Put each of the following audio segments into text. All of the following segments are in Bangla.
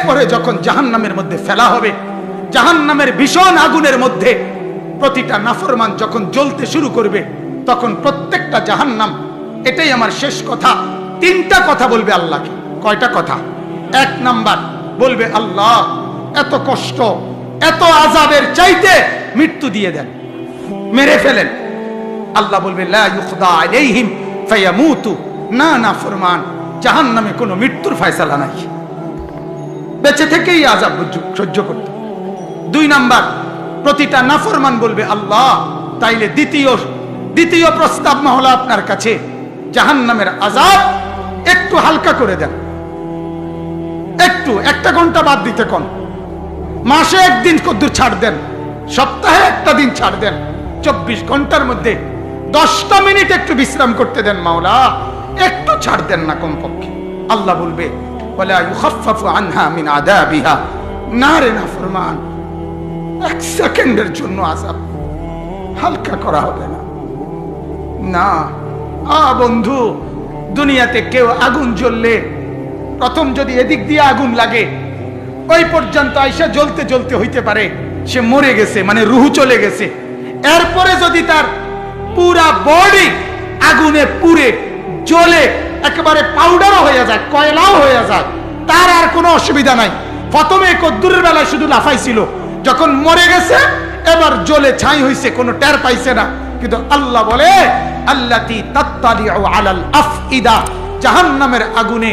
এরপরে যখন জাহান্নামের মধ্যে ফেলা হবে, জাহান্নামের ভীষণ আগুনের মধ্যে প্রতিটা নাফরমান যখন জ্বলতে শুরু করবে, তখন প্রত্যেকটা জাহান্নাম, এটাই আমার শেষ কথা, তিনটা কথা বলবে আল্লাহকে। কয়টা কথা? এক নাম্বার বলবে, আল্লাহ এত কষ্ট, এত আযাবের চাইতে মৃত্যু দিয়ে দেন, মেরে ফেলেন। আল্লাহ বলবে, লা ইউখদা আলাইহিম ফায়ামুতু, না না ফরমান, জাহান্নামে কোনো মৃত্যুর ফয়সালা নাই, বেঁচে থেকেই আযাব সহ্য করতে। দুই নাম্বার, প্রতিটা নাফরমান বলবে, আল্লাহ তাইলে দ্বিতীয় প্রস্তাব হলো আপনার কাছে, জাহান্নামের আযাব একটু হালকা করে দেন, একটু 1 ঘন্টা বাদ দিতে কোন, মাসে একদিন কদ্দুর ছাড় দেন, সপ্তাহে একটা দিন ছাড় দেন, 24 ঘন্টার মধ্যে 10টা মিনিট একটু বিশ্রাম করতে দেন মাওলা, একটু ছাড় দেন না কমপক্ষে। আল্লাহ বলবে, ওয়ালা ইউখাফফাফু আনহা মিন আযাবিহা, না রে নাফরমান, 1 সেকেন্ডের জন্য আযাব হালকা করা হবে না। না বন্ধু, দুনিয়াতে কেউ আগুন জ্বললে প্রথম যদি এদিক দিয়ে আগুন লাগে, ওই পর্যন্ত আইসা জ্বলতে জ্বলতে হইতে পারে সে মরে গেছে, মানে রুহু চলে গেছে। এরপরে যদি তার পুরা বডি আগুনে পুড়ে জ্বলে একেবারে পাউডারও হয়ে যায়, কয়লাও হয়ে যায়, তার আর কোনো অসুবিধা নাই। প্রথমে কদ্দুরের বেলায় শুধু লাফাইছিল, যখন মরে গেছে এবার জ্বলে ছাই হইছে, কোনো টের পাইছে না। কিন্তু আল্লাহ বলে, আল্লাতী তাত্তালিউ আলাল আফইদা, জাহান্নামের আগুনে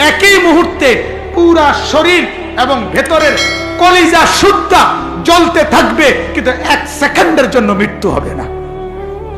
একই মুহূর্তে পুরা শরীর এবং ভেতরের কলিজা সুদ্ধা জ্বলতে থাকবে, কিন্তু 1 সেকেন্ডের জন্য মৃত্যু হবে না।